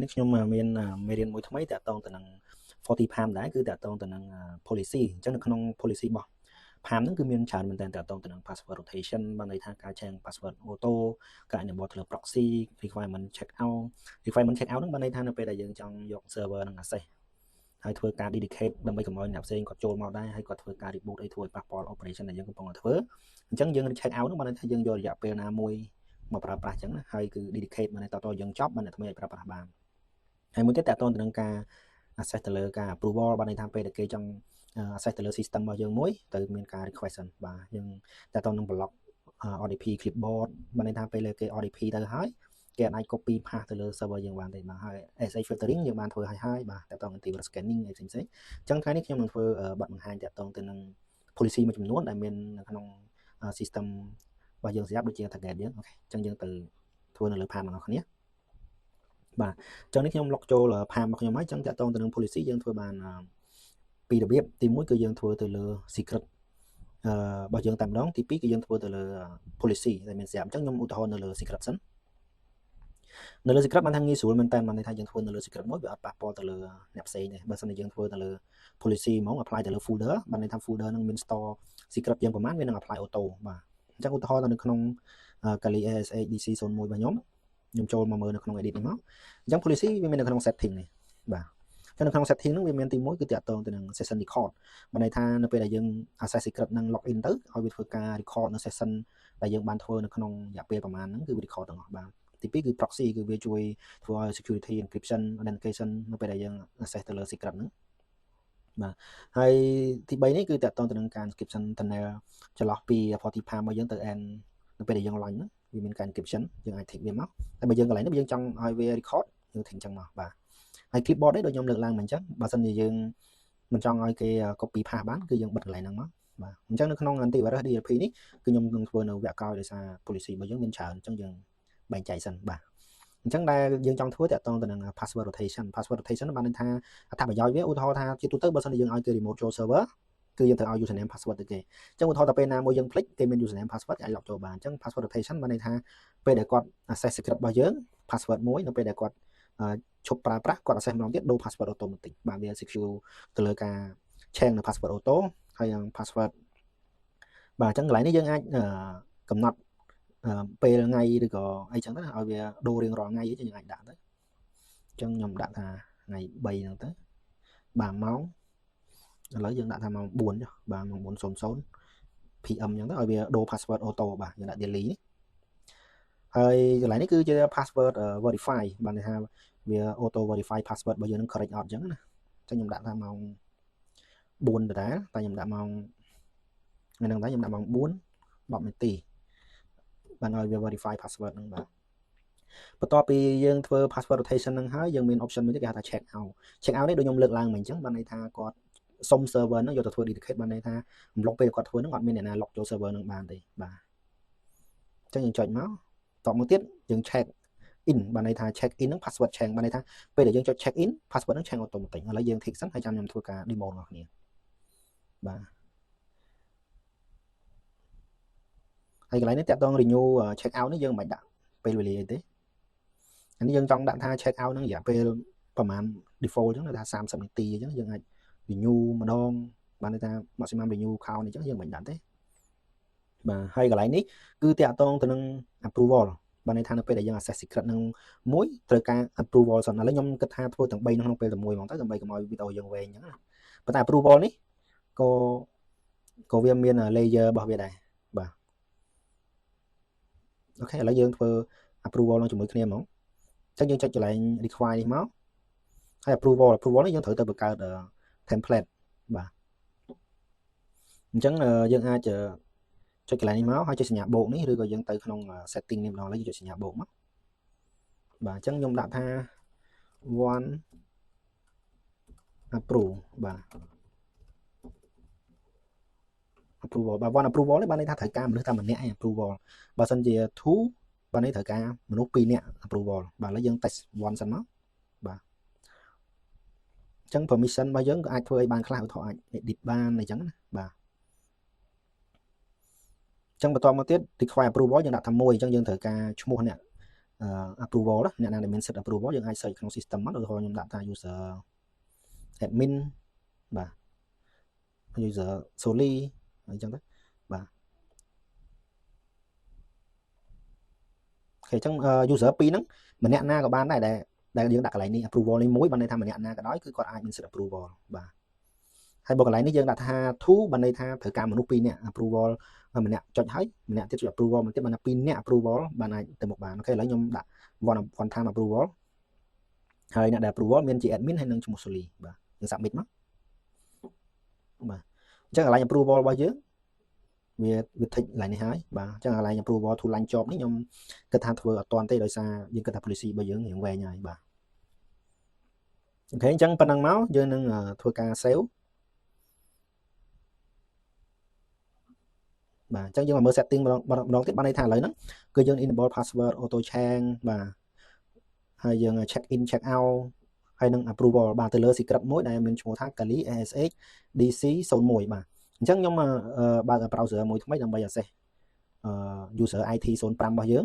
នេះខ្ញុំមានមេរៀនមួយថ្មីតាក់ទងទៅនឹង 40 palm ដែរគឺតាក់ទងទៅនឹង policy អញ្ចឹងនៅក្នុង policy របស់ palm ហ្នឹងគឺមានច្រើនមែនតើតាក់ទងទៅនឹង password rotation បានន័យថាការចែង password auto ការ enable ទៅលើ proxy requirement check out ហ្នឹងបានន័យថានៅពេលដែលយើងចង់យក server នឹង access ហើយធ្វើការ dedicate ដើម្បីកុំឲ្យអ្នកផ្សេងគាត់ចូលមកដែរហើយគាត់ធ្វើការ reboot អីធ្វើឲ្យប៉ះពាល់ operation ដែលយើងកំពុងតែធ្វើអញ្ចឹងយើង check out ហ្នឹងបានន័យថាយើងយករយៈពេលណាមួយមកប្រើប្រាស់អញ្ចឹងណាហើយគឺ dedicate បានន័យតទៅយើងចប់បានអ្នកថ្មីអាចប្រើប្រាស់បានហើយមួយទៀតតាក់ទងទៅនឹងការ access ទៅលើការ approval បានន័យថាពេលដែលគេចង់ access ទៅលើ system របស់យើងមួយទៅមានការ request សិនបាទយើងតាក់ទងនឹង block RDP clipboard បានន័យថាពេលគេ RDP ទៅហើយគេអាច copy path ទៅលើ server យើងបានទេបាទហើយ SSH filtering យើងបានធ្វើហើយបាទតាក់ទងនឹង antivirus scanning អីផ្សេងៗអញ្ចឹងថ្ងៃនេះខ្ញុំនឹងធ្វើបទបង្ហាញតាក់ទងទៅនឹង policy មួយចំនួនដែលមាននៅក្នុង system របស់យើងស្រាប់ដូចជា target យើងអូខេអញ្ចឹងយើងទៅធ្វើនៅលើ palm របស់អ្នកគ្នាបាទអញ្ចឹងនេះខ្ញុំ log ចូល palm របស់ខ្ញុំហើយអញ្ចឹងតាក់ទងទៅនឹង policy យើងធ្វើបានពីររបៀបទី1គឺយើងធ្វើទៅលើ secret របស់យើងតែម្ដងទី2គឺយើងធ្វើទៅលើ policy ដែលមានស្រាប់អញ្ចឹងខ្ញុំឧទាហរណ៍នៅលើ secret សិននៅលើ secret បានថាងាយស្រួលមែនតើបានន័យថាយើងធ្វើនៅលើ secret មួយវាអត់ប៉ះពាល់ទៅលើអ្នកផ្សេងទេបើមិនយើងធ្វើទៅលើ policy ហ្មង apply ទៅលើ folder បានន័យថា folder ហ្នឹងមាន store secret យើងប្រហែលវានឹង apply auto បាទអញ្ចឹងឧទាហរណ៍នៅក្នុង Kali ASH DC01 របស់ខ្ញុំចូលមកមើលនៅក្នុង edit នេះមកអញ្ចឹង policy វាមាននៅក្នុង setting នេះបាទនៅក្នុង setting ហ្នឹងវាមានទី1គឺតាក់ទងទៅនឹង session record បានន័យថានៅពេលដែលយើង access secret ហ្នឹង log in ទៅឲ្យវាធ្វើការ record នៅ session ដែលយើងបានធ្វើនៅក្នុងរយៈពេលប្រហែលហ្នឹងគឺវា record ទាំងអស់បាទទី2គឺ proxy គឺវាជួយធ្វើឲ្យ security encryption authentication នៅពេលដែលយើង access ទៅលើ secret ហ្នឹងបាទហើយទី3នេះគឺតាក់ទងទៅនឹងការ encryption tunnel ចន្លោះពី 40 palm របស់យើងទៅ end នៅពេលដែលយើង launch ហ្នឹងវាមានការ encryption យើងអាច tick វាមកតែបើយើងកន្លែងនេះយើងចង់ឲ្យវា record យើង tick អញ្ចឹងមកបាទហើយ clipboard នេះដូចខ្ញុំលើកឡើងមកអញ្ចឹងបើសិនជាយើងមិនចង់ឲ្យគេ copy path បានគឺយើងបិទកន្លែងហ្នឹងមកបាទអញ្ចឹងនៅក្នុង antivirus DLP នេះគឺខ្ញុំនឹងធ្វើនៅវគ្គក្រោយដោយសារ policy របស់យើងមានច្រើនអញ្ចឹងយើងបែងចែកសិនបាទអញ្ចឹងដែលយើងចង់ធ្វើតាក់ទងទៅនឹង password rotation បានន័យថាអត្ថប្រយោជន៍វាឧទាហរណ៍ថាជាទូទៅបើសិនជាយើងឲ្យគេ remote ចូល server គឺយើងត្រូវឲ្យ username password ទៅគេអញ្ចឹងឧទាហរណ៍តែពេលណាមួយយើងភ្លេចគេមាន username password គេអាច log ចូលបានអញ្ចឹង password rotation បានន័យថាពេលដែលគាត់ access secret របស់យើង password មួយនៅពេលដែលគាត់ឈប់ប្រើប្រាស់គាត់ access ម្ដងទៀតដូរ password automatic បាទវា secure ទៅលើការ change នៅ password auto ហើយនឹង password បាទអញ្ចឹងកន្លែងនេះយើងអាចកំណត់ពេលថ្ងៃឬក៏អីចឹងទៅឲ្យវាដូររៀងរាល់ថ្ងៃយើងអាចដាក់ទៅអញ្ចឹងខ្ញុំដាក់ថាថ្ងៃ3ហ្នឹងទៅបាទម៉ោងឥឡូវយើងដាក់ថាម៉ោង4ចុះបាទម៉ោង4:00 PM អញ្ចឹងទៅឲ្យវាដូរ password auto បាទយើងដាក់ daily នេះហើយកន្លែងនេះគឺជា password verify បានន័យថាវា auto verify password របស់យើងនឹង correct អត់អញ្ចឹងណាអញ្ចឹងខ្ញុំដាក់ថាម៉ោង4ដដែលតែខ្ញុំដាក់ម៉ោងថ្ងៃហ្នឹងតែខ្ញុំដាក់ម៉ោង4:10នាទីបានឲ្យវា verify password ហ្នឹងបាទបន្ទាប់ពីយើងធ្វើ password rotation ហ្នឹងហើយយើងមាន option មួយទៀតគេហៅថា check out នេះដូចខ្ញុំលើកឡើងមិញអញ្ចឹងបានន័យថាគាត់សុំ server ហ្នឹងយកទៅធ្វើ dedicate បានន័យថាអំឡុងពេលគាត់ធ្វើហ្នឹងអត់មានអ្នកណា log ចូល server ហ្នឹងបានទេបាទអញ្ចឹងយើងចុចមកតបមកទៀតយើង check in បានន័យថា check in ហ្នឹង password change បានន័យថាពេលដែលយើងចុច check in password ហ្នឹង change automatic ឥឡូវយើង tick សិនហើយចាំខ្ញុំធ្វើការ demo របស់គ្នាបាទហើយកន្លែងនេះតាក់ទង renew check out នេះយើងមិនបាច់ដាក់ពេលវេលាអីទេអានេះយើងចង់ដាក់ថា check out ហ្នឹងរយៈពេលប្រហែល default អញ្ចឹងថា30នាទីអញ្ចឹងយើងអាច renew ម្ដងបានន័យថា maximum renew count អញ្ចឹងយើងមិនដាក់ទេបាទហើយកន្លែងនេះគឺតាក់ទងទៅនឹង approval បានន័យថានៅពេលដែលយើង access secret នឹងមួយត្រូវការ approval សិនឥឡូវខ្ញុំគិតថាធ្វើទាំង3ក្នុងពេលតែមួយហ្មងទៅដើម្បីកុំឲ្យវីដេអូយើងវែងអញ្ចឹងណាប៉ុន្តែ approval នេះក៏វាមាន layer របស់វាដែរបាទអូខេឥឡូវយើងធ្វើ approval នឹងជាមួយគ្នាហ្មងអញ្ចឹងយើងចុចកន្លែង require នេះមកហើយ approval នេះយើងត្រូវទៅបង្កើត template បាទអញ្ចឹងយើងអាចចុចកន្លែងនេះមកហើយចុចសញ្ញាបូកនេះឬក៏យើងទៅក្នុង setting នេះម្ដងឡើយយើងចុចសញ្ញាបូកមកបាទអញ្ចឹងខ្ញុំដាក់ថា one approve បាទ approval បាទ one approval នេះបានន័យថាត្រូវការមនុស្សតែម្នាក់ឯង approval បើសិនជា two បានន័យត្រូវការមនុស្ស2នាក់ approval បាទឥឡូវយើង test one សិនមកបាទអញ្ចឹង permission របស់យើងក៏អាចធ្វើឲ្យបានខ្លះឧទាហរណ៍អាច edit បានអីចឹងណាបាទអញ្ចឹងបន្តមកទៀត require approval យើងដាក់ថា1អញ្ចឹងយើងត្រូវការឈ្មោះអ្នក approval đóអ្នកណាដែលមាន set approval យើងអាច search ក្នុង system មកឧទាហរណ៍ខ្ញុំដាក់ថា user admin បាទ user solely អញ្ចឹងទៅបាទអូខេអញ្ចឹង user 2ហ្នឹងម្នាក់ណាក៏បានដែរដែលយើងដាក់កន្លែងនេះ approval នេះមួយបានន័យថាម្នាក់ណាក៏ដោយគឺគាត់អាចមាន set approval បាទហើយបើកន្លែងនេះយើងដាក់ថា to បានន័យថាត្រូវការមនុស្ស2នាក់ approval ម្នាក់ចុចហើយម្នាក់ទៀតចុច approval មកទៀតបានថា2នាក់ approval បានអាចទៅមុខបានអូខេឥឡូវខ្ញុំដាក់ one time approval ហើយអ្នកដែល approval មានជា admin ហើយនឹងឈ្មោះ Soli បាទយើង submit មកបាទអញ្ចឹងកន្លែង approval របស់យើងវា tick កន្លែងនេះហើយបាទអញ្ចឹងកន្លែង approval to line job នេះខ្ញុំគិតថាធ្វើអត់ទាន់ទេដោយសារយើងគិតថា policy របស់យើងរៀងវែងហើយបាទអូខេអញ្ចឹងប៉ុណ្ណឹងមកយើងនឹងធ្វើការ save បាទអញ្ចឹងយើងមកមើល setting ម្ដងទៀតបានន័យថាឥឡូវហ្នឹងគឺយើង enable password auto change បាទហើយយើង check in check out ហើយនឹង approval បាទទៅលើ secret មួយដែលមានឈ្មោះថា Kali ASH DC 01បាទអញ្ចឹងខ្ញុំបើក browser មួយថ្មីដើម្បី access user IT 05របស់យើង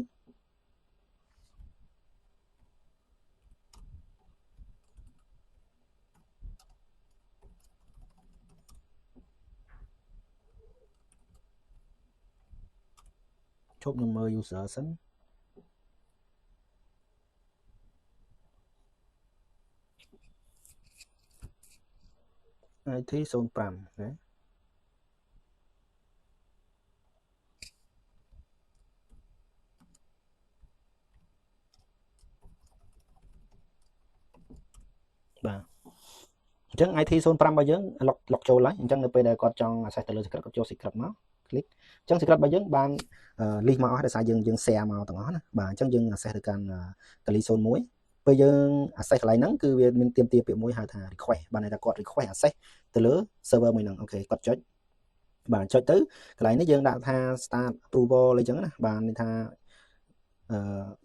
ជប់ខ្ញុំមើល user សិនIT 05ណាបាទអញ្ចឹង IT 05របស់យើង lock ចូលហើយអញ្ចឹងនៅពេលដែលគាត់ចង់ access ទៅលើ secret គាត់ចូល secret មក click អញ្ចឹង secret របស់យើងបាន list មកអស់ដោយសារយើង share មកទាំងអស់ណាបាទអញ្ចឹងយើង access ទៅកាន់ Kali 01ពេលយើង access កន្លែងហ្នឹងគឺវាមានទាមទារពាក្យមួយហៅថា request បានន័យថាគាត់ request access ទៅលើ server មួយហ្នឹងអូខេគាត់ចុចបាទចុចទៅកន្លែងនេះយើងដាក់ថា start approval អីចឹងណាបាទន័យថា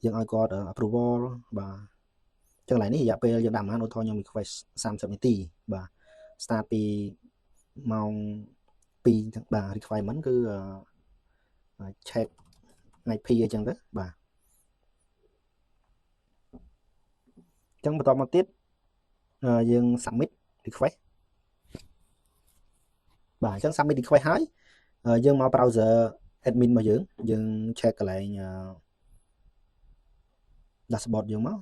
យើងឲ្យគាត់ approval បាទចឹងកន្លែងនេះរយៈពេលយើងដាក់មកឧទាហរណ៍ខ្ញុំ request 30នាទីបាទ start ពីម៉ោង2បាទ requirement គឺ check IP អញ្ចឹងទៅបាទអញ្ចឹងបន្តមកទៀតយើង submit request បាទអញ្ចឹង submit request ហើយយើងមក browser admin របស់យើង check កន្លែង dashboard យើងមក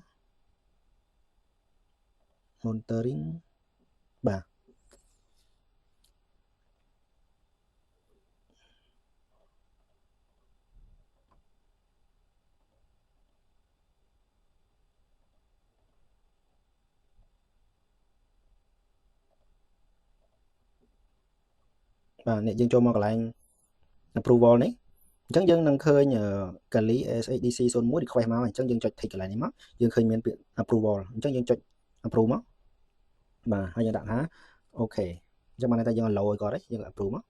monitoring បាទបាទនេះយើងចូលមកកន្លែង approval នេះអញ្ចឹងយើងនឹងឃើញ Kali SHDC 01 request មកអញ្ចឹងយើងចុច tick កន្លែងនេះមកយើងឃើញមានពាក្យ approval អញ្ចឹងយើងចុច approve មកបាទហើយយើងដាក់ថាអូខេអញ្ចឹងបានន័យថាយើង allow ឲ្យគាត់ទេយើង approve មក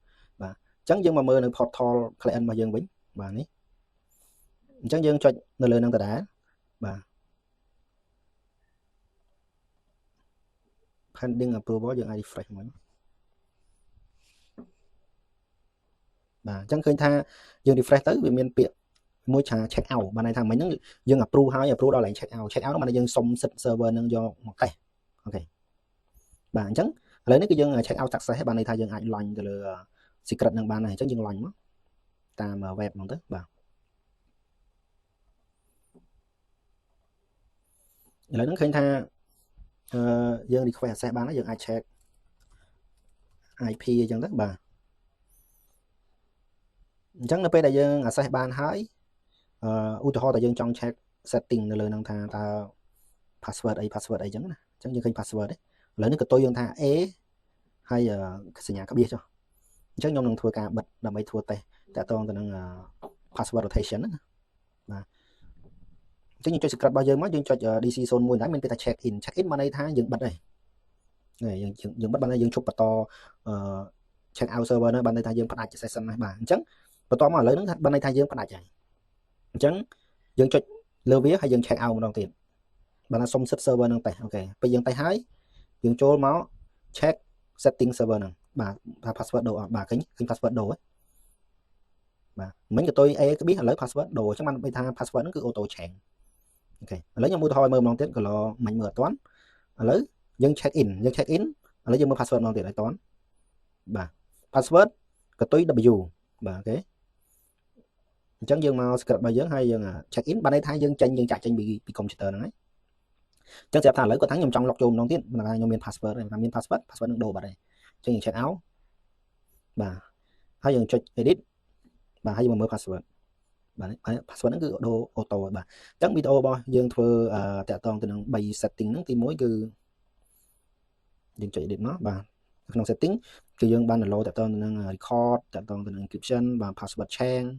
បាទអញ្ចឹងយើងមកមើលនៅ portal client របស់យើងវិញបាទនេះអញ្ចឹងយើងចុចនៅលើនឹងដដែលបាទ pending approval យើងអាច refresh មួយបាទអញ្ចឹងឃើញថាយើង refresh ទៅវាមានពាក្យមួយថា check out បានន័យថាមិញហ្នឹងយើង approve ហើយ approve ដល់ឡើង check out ហ្នឹងបានយើងសុំសិទ្ធ server ហ្នឹងយកមកតេស្តអូខេបាទអញ្ចឹងឥឡូវនេះគឺយើង check out success បានន័យថាយើងអាច launch ទៅលើ secret ហ្នឹងបានហើយអញ្ចឹងយើង launch មកតាម web ហ្នឹងទៅបាទឥឡូវហ្នឹងឃើញថាយើង request access បានហើយយើងអាច check IP អញ្ចឹងទៅបាទអញ្ចឹងនៅពេលដែលយើង access បានហើយឧទាហរណ៍តែយើងចង់ check setting នៅលើហ្នឹងថាតើ password អីអញ្ចឹងណាអញ្ចឹងយើងឃើញ password ទេឥឡូវនេះក៏តុយយើងថា A ហើយសញ្ញាក្បៀសចុះអញ្ចឹងខ្ញុំនឹងធ្វើការបិទដើម្បីធ្វើតេស្តតាក់ទងទៅនឹង password rotation ណាបាទអញ្ចឹងយើងចុច secret របស់យើងមកយើងចុច DC 01ដែរមានពាក្យថា check in បានន័យថាយើងបិទហើយយើងបិទបានហើយយើងជប់បន្តcheck out server ហ្នឹងបានន័យថាយើងផ្ដាច់ session ហ្នឹងបាទអញ្ចឹងបន្តមកឥឡូវហ្នឹងបានន័យថាយើងផ្ដាច់ហើយអញ្ចឹងយើងចុចលើវាហើយយើង check out ម្ដងទៀតបានថាសុំសិទ្ធ server ហ្នឹងតេស្តអូខេពេលយើងតេស្តហើយយើងចូលមក check setting server ហ្នឹងបាទថា password ដូរអត់បាទឃើញ password ដូរហ្នឹងបាទមិញក៏តុយ A ក្បៀសឥឡូវ password ដូរអញ្ចឹងបានន័យថា password ហ្នឹងគឺ auto change ok ឥឡូវខ្ញុំឧទាហរណ៍មើលម្ដងទៀតក៏ឡមិនមើលអត់ទាន់ឥឡូវយើង check in ឥឡូវយើងមើល password ម្ដងទៀតឲ្យទាន់បាទ password កតុយ W បាទអូខេអញ្ចឹងយើងមក script របស់យើងហើយយើង check in បានន័យថាយើងចាក់ចេញពី computer ហ្នឹងហើយអញ្ចឹងស្រាប់ថាឥឡូវគាត់ថាខ្ញុំចង់ log ចូលម្ដងទៀតបើថាខ្ញុំមាន password ហើយថាមាន password នឹងដូរបាត់ហើយអញ្ចឹងយើង check out បាទហើយយើងចុច edit បាទហើយយើងមើល password បាទ password ហ្នឹងគឺដូរ auto បាទអញ្ចឹងវីដេអូរបស់យើងធ្វើតាក់ទងទៅនឹង3 setting ហ្នឹងទី1គឺយើងចុច edit មកបាទក្នុង setting គឺយើងបាន download តាក់ទងទៅនឹង record តាក់ទងទៅនឹង encryption បាទ password change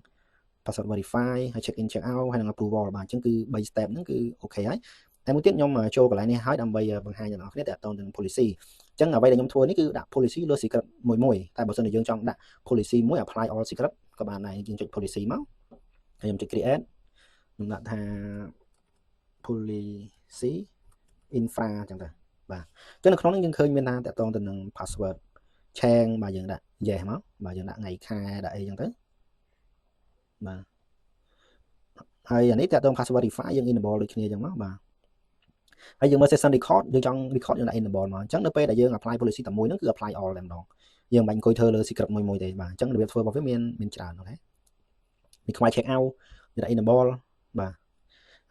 password verify ហើយ check in check out ហើយនឹង approval បាទអញ្ចឹងគឺ3 step ហ្នឹងគឺអូខេហើយតែមួយទៀតខ្ញុំចូលកន្លែងនេះហើយដើម្បីបង្ហាញដល់អ្នកគ្នាតាក់ទងទៅនឹង policy អញ្ចឹងអ្វីដែលខ្ញុំធ្វើនេះគឺដាក់ policy លើ secret មួយតែបើសិនជាយើងចង់ដាក់ policy មួយ apply all secret ក៏បានដែរយើងចុច policy មកហើយខ្ញុំចុច create ខ្ញុំដាក់ថា policy infra អញ្ចឹងទៅបាទអញ្ចឹងនៅក្នុងនេះយើងឃើញមានថាតាក់ទងទៅនឹង password change បាទយើងដាក់ yes មកបាទយើងដាក់ថ្ងៃខែដាក់អីអញ្ចឹងទៅបាទហើយអានេះតាក់ទង password verify យើង enable ដូចគ្នាអញ្ចឹងមកបាទហើយយើងមើល session record យើងចង់ record យើងដាក់ enable មកអញ្ចឹងនៅពេលដែលយើង apply policy តែមួយហ្នឹងគឺ apply all តែម្ដងយើងមិនបាច់អង្គុយធ្វើលើ secret មួយទេបាទអញ្ចឹងរបៀបធ្វើរបស់វាមានច្រើនអូខេមានខ្វែ check out យើងដាក់ enable បាទ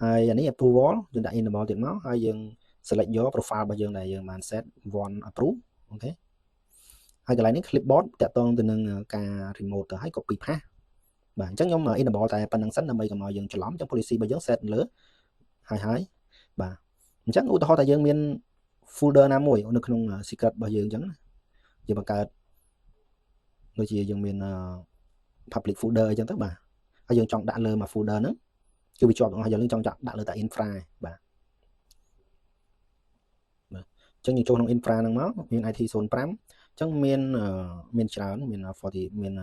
ហើយអានេះ approval យើងដាក់ enable ទៀតមកហើយយើង select យក profile របស់យើងដែលយើងបាន set one approve អូខេហើយកន្លែងនេះ clipboard តាក់ទងទៅនឹងការ remote ទៅហើយ copy paste បាទអញ្ចឹងខ្ញុំ enable តែប៉ុណ្្នឹងសិនដើម្បីកុំឲ្យយើងច្រឡំអញ្ចឹង policy របស់យើង set លើហើយបាទអញ្ចឹងឧទាហរណ៍ថាយើងមាន folder ណាមួយនៅក្នុង secret របស់យើងអញ្ចឹងយើងបង្កើតដូចជាយើងមាន public folder អីចឹងទៅបាទហើយយើងចង់ដាក់លើមួយ folder ហ្នឹងគឺវាជាប់របស់យើងចង់ដាក់លើតែ infra បាទអញ្ចឹងយើងចូលក្នុង infra ហ្នឹងមកមាន IT 05អញ្ចឹងមានច្រើនមាន40មាន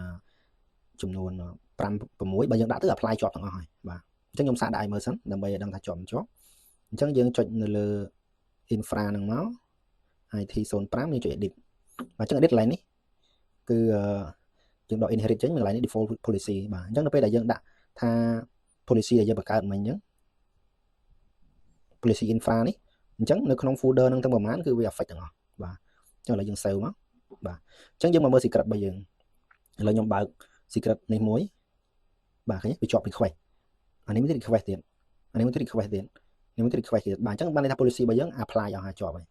ចំនួន5 6បើយើងដាក់ទៅ apply ជាប់ទាំងអស់ហើយបាទអញ្ចឹងខ្ញុំសាកដាក់ឲ្យមើលសិនដើម្បីឲ្យដឹងថាជាប់មិនជាប់អញ្ចឹងយើងចុចនៅលើ infra ហ្នឹងមក IT 05យើងចុច edit បាទអញ្ចឹង edit កន្លែងនេះគឺយើងដក inherit ចេញកន្លែងនេះ default policy បាទអញ្ចឹងនៅពេលដែលយើងដាក់ថា policy ដែលយើងបង្កើតមិញអញ្ចឹង policy infra នេះអញ្ចឹងនៅក្នុង folder ហ្នឹងទាំងប្រមាណគឺវា affect ទាំងអស់បាទអញ្ចឹងឥឡូវយើង save មកបាទអញ្ចឹងយើងមកមើល secret របស់យើងឥឡូវខ្ញុំបើក secret នេះមួយបាទឃើញវាជាប់ request អានេះមាន request ទៀតអានេះមាន request ទៀតនេះមាន request ទៀតបាទអញ្ចឹងបានន័យថា policy របស់យើង apply អស់ហើយជាប់ហើយ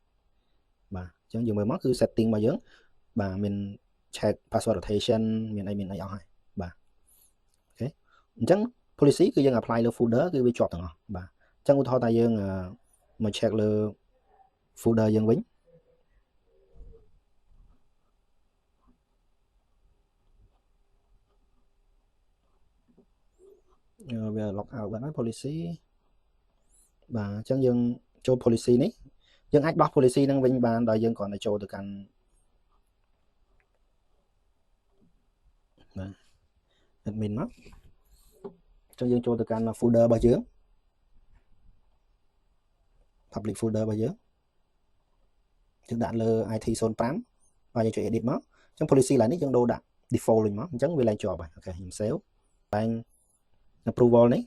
បាទអញ្ចឹងយើងមើលមកគឺ setting របស់យើងបាទមាន check password rotation មានអីអស់ហើយបាទអូខេអញ្ចឹង policy គឺយើង apply លើ folder គឺវាជាប់ទាំងអស់បាទអញ្ចឹងឧទាហរណ៍ថាយើងមក check លើ folder យើងវិញវា log out បាត់ហើយ policy បាទអញ្ចឹងយើងចូល policy នេះយើងអាចដោះ policy ហ្នឹងវិញបានដោយយើងគ្រាន់តែចូលទៅកាន់បាទ admin មកអញ្ចឹងយើងចូលទៅកាន់ folder របស់យើង public folder របស់យើងដាក់លើ IT 05បាទយើងចុច edit មកអញ្ចឹង policy ឡើងនេះយើងដូរដាក់ default វិញមកអញ្ចឹងវាឡើងជាប់ហើយអូខេខ្ញុំ save តែង approval នេះ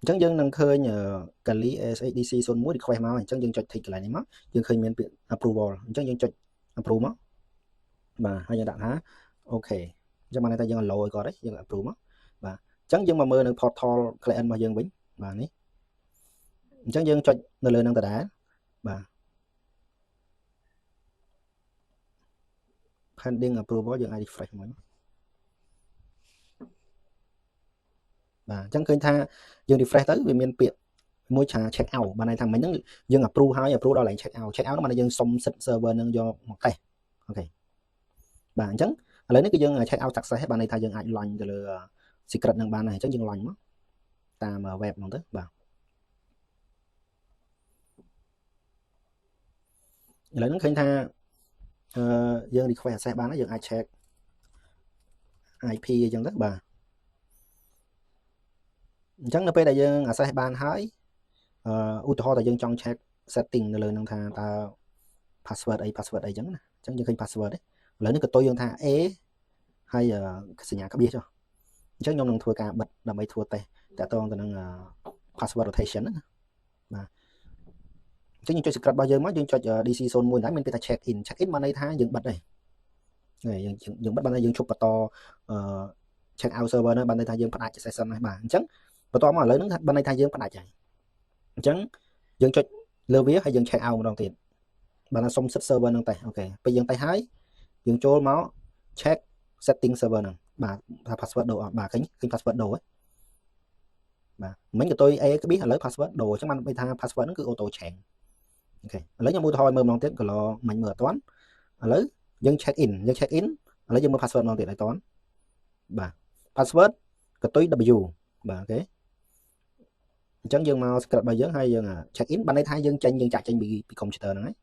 អញ្ចឹងយើងនឹងឃើញ Kali SHDC 01 request មកអញ្ចឹងយើងចុច tick កន្លែងនេះមកយើងឃើញមានពាក្យ approval អញ្ចឹងយើងចុច approve មកបាទហើយយើងដាក់ថាអូខេអញ្ចឹងបានន័យថាយើង allow ឲ្យគាត់ហើយយើង approve មកបាទអញ្ចឹងយើងមកមើលនៅ portal client របស់យើងវិញបាទនេះអញ្ចឹងយើងចុចនៅលើនឹងដដែលបាទ pending approval យើងអាច refresh មួយបាទអញ្ចឹងឃើញថាយើង refresh ទៅវាមានពាក្យមួយថា check out បានន័យថាមិញហ្នឹងយើង approve ហើយ approve ដល់ line check out ហ្នឹងបានយើងសុំសិទ្ធ server ហ្នឹងយកមកតេស្តអូខេបាទអញ្ចឹងឥឡូវនេះគឺយើង check out success ហើយបានន័យថាយើងអាច launch ទៅលើ secret ហ្នឹងបានហើយអញ្ចឹងយើង launch មកតាម web ហ្នឹងទៅបាទឥឡូវហ្នឹងឃើញថាយើង request access បានហើយយើងអាច check IP អញ្ចឹងទៅបាទអញ្ចឹងនៅពេលដែលយើង access បានហើយឧទាហរណ៍ថាយើងចង់ check setting នៅលើហ្នឹងថាតើ password អី password អីអញ្ចឹងណាអញ្ចឹងយើងឃើញ password ទេឥឡូវនេះក៏តុយយើងថា A ហើយសញ្ញាក្បៀសចុះអញ្ចឹងខ្ញុំនឹងធ្វើការបិទដើម្បីធ្វើតេស្តតាក់ទងទៅនឹង password rotation ណា បាទអញ្ចឹងយើងចុច secret របស់យើងមកយើងចុច DC zone 1ដែរមានពាក្យថា check in បានន័យថាយើងបិទហើយយើងបិទបានតែយើងជប់បន្តcheck out server ហ្នឹងបានន័យថាយើងផ្ដាច់ session ហើយបាទអញ្ចឹងបន្តមកឥឡូវហ្នឹងបានន័យថាយើងផ្ដាច់ហើយអញ្ចឹងយើងចុចលើវាហើយយើង check out ម្ដងទៀតបានថាសុំសិទ្ធ server ហ្នឹងតែអូខេពេលយើងទៅហើយយើងចូលមក check setting server ហ្នឹងបាទថា password ដូរអត់បាទឃើញ password ដូរហ៎បាទមិញក៏តុយ A ក្បៀសឥឡូវ password ដូរអញ្ចឹងបានន័យថា password ហ្នឹងគឺ auto change អូខេឥឡូវខ្ញុំឧទាហរណ៍មើលម្ដងទៀតក៏មិញមើលអត់ទាន់ឥឡូវយើង check in ឥឡូវយើងមើល password ម្ដងទៀតឲ្យទាន់បាទ password ក៏តុយ W បាទអូខេអញ្ចឹងយើងមក script របស់យើងហើយយើង check in បានន័យថាយើងចាក់ចេញពី computer ហ្នឹងហើយ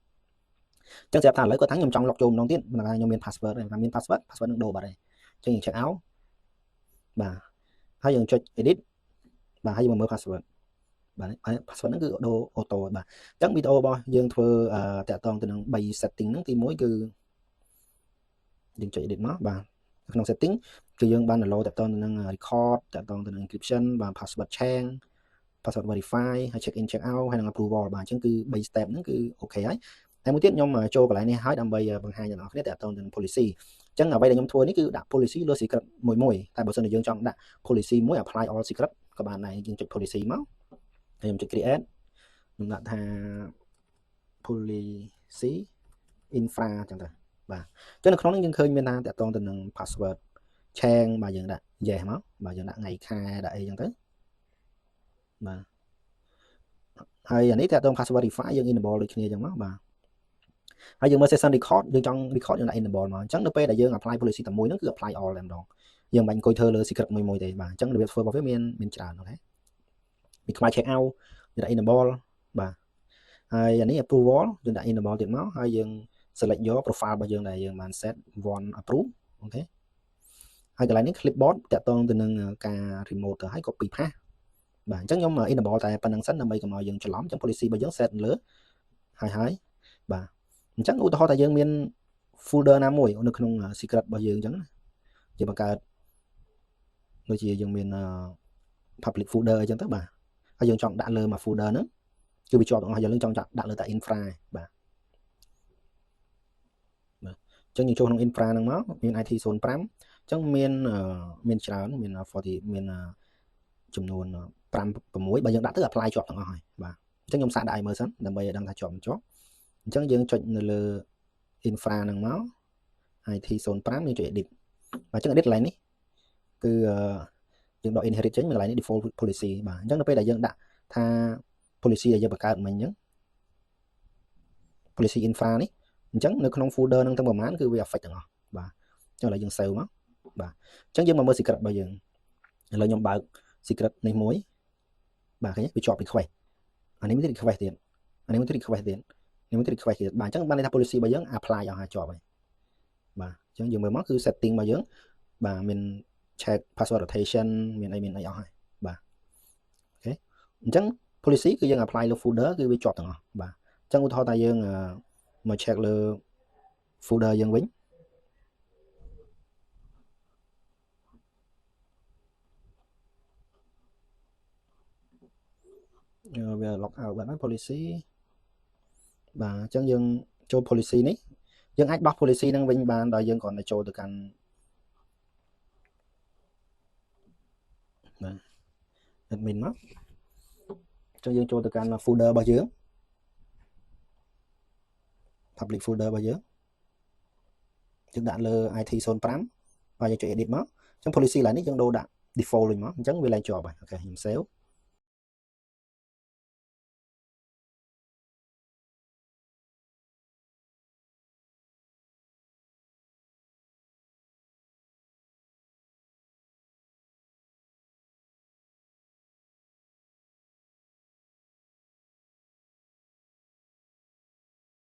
អញ្ចឹងស្រាប់ថាឥឡូវគាត់ថាខ្ញុំចង់ log ចូលម្ដងទៀតបើថាខ្ញុំមាន password ហើយមាន password នឹងដូរបាត់ហើយអញ្ចឹងយើង check out បាទហើយយើងចុច edit បាទហើយយើងមើល password បាទ password ហ្នឹងគឺដូរ auto បាទអញ្ចឹងវីដេអូរបស់យើងធ្វើតាក់ទងទៅនឹង3 setting ហ្នឹងទី1គឺយើងចុច edit មកបាទក្នុង setting គឺយើងបាន download តាក់ទងទៅនឹង record តាក់ទងទៅនឹង encryption បាទ password change password verify ហើយ check in check out ហើយនឹង approval បាទអញ្ចឹងគឺ3 step ហ្នឹងគឺអូខេហើយតែមួយទៀតខ្ញុំចូលកន្លែងនេះហើយដើម្បីបង្ហាញដល់អ្នកនរគ្នាតាក់ទងទៅនឹង policy អញ្ចឹងអ្វីដែលខ្ញុំធ្វើនេះគឺដាក់ policy លើ secret មួយតែបើសិនជាយើងចង់ដាក់ policy មួយ apply all secret ក៏បានដែរយើងចុច policy មកហើយខ្ញុំចុច create ខ្ញុំដាក់ថា policy infra អញ្ចឹងទៅបាទអញ្ចឹងនៅក្នុងនេះយើងឃើញមានថាតាក់ទងទៅនឹង password change បាទយើងដាក់ yes មកបាទយើងដាក់ថ្ងៃខែដាក់អីអញ្ចឹងទៅបាទហើយអានេះតាក់ទង password verify យើង enable ដូចគ្នាអញ្ចឹងមកបាទហើយយើងមើល session record យើងចង់ record យើងដាក់ enable មកអញ្ចឹងនៅពេលដែលយើង apply policy តែមួយហ្នឹងគឺ apply all តែម្ដងយើងមិនអង្គុយធ្វើលើ secret មួយទេបាទអញ្ចឹងរបៀបធ្វើរបស់វាមានច្រើនអូខេពីខ្មៅ check out យើងដាក់ enable បាទហើយអានេះ approval យើងដាក់ enable ទៀតមកហើយយើង select យក profile របស់យើងដែលយើងបាន set one approve អូខេហើយកន្លែងនេះ clipboard តាក់ទងទៅនឹងការ remote ទៅហើយ copy path បាទអញ្ចឹងខ្ញុំ enable តែប៉ុណ្្នឹងសិនដើម្បីកុំឲ្យយើងច្រឡំអញ្ចឹង policy របស់យើង set លើហើយបាទអញ្ចឹងឧទាហរណ៍ថាយើងមាន folder ណាមួយនៅក្នុង secret របស់យើងអញ្ចឹងយើងបង្កើតដូចជាយើងមាន public folder អញ្ចឹងទៅបាទហើយយើងចង់ដាក់លើមួយ folder ហ្នឹងគឺវាជាប់ទាំងអស់យើងចង់ដាក់លើតែ infra បាទអញ្ចឹងយើងចូលក្នុង infra ហ្នឹងមកមាន IT 05អញ្ចឹងមានច្រើនមាន40មានចំនួន5 6បើយើងដាក់ទៅ apply ជាប់ទាំងអស់ហើយបាទអញ្ចឹងខ្ញុំសាកដាក់ឲ្យមើលសិនដើម្បីឲ្យដឹងថាជាប់មិនជាប់អញ្ចឹងយើងចុចនៅលើ infra ហ្នឹងមក IT 05យើងចុច edit បាទអញ្ចឹង edit កន្លែងនេះគឺយើងដក inherit ចេញកន្លែងនេះ default policy បាទអញ្ចឹងនៅពេលដែលយើងដាក់ថា policy ដែលយើងបង្កើតមិញអញ្ចឹង policy infra នេះអញ្ចឹងនៅក្នុង folder ហ្នឹងទាំងប្រមាណគឺវា affect ទាំងអស់បាទអញ្ចឹងឥឡូវយើង save មកបាទអញ្ចឹងយើងមកមើល secret របស់យើងឥឡូវខ្ញុំបើក secret នេះមួយបាទឃើញវាជាប់ request អានេះមាន request ទៀតអានេះមាន request ទៀតនេះមាន request ទៀតបាទអញ្ចឹងបានន័យថា policy របស់យើង apply អស់ហើយជាប់ហើយបាទអញ្ចឹងយើងមើលមកគឺ setting របស់យើងបាទមាន check password rotation មានអីអស់ហើយបាទអូខេអញ្ចឹង policy គឺយើង apply លើ folder គឺវាជាប់ទាំងអស់បាទអញ្ចឹងឧទាហរណ៍ថាយើងមក check លើ folder យើងវិញវា log out បាត់ហើយ policy បាទអញ្ចឹងយើងចូល policy នេះយើងអាចបោះ policy ហ្នឹងវិញបានដោយយើងគ្រាន់តែចូលទៅកាន់បាទ admin មកអញ្ចឹងយើងចូលទៅកាន់ folder របស់យើង public folder របស់យើងដាក់លើ IT 05បាទយើងចុច edit មកអញ្ចឹង policy ឡើយនេះយើងដូរដាក់ default វិញមកអញ្ចឹងវាឡើងជាប់ហើយអូខេខ្ញុំ save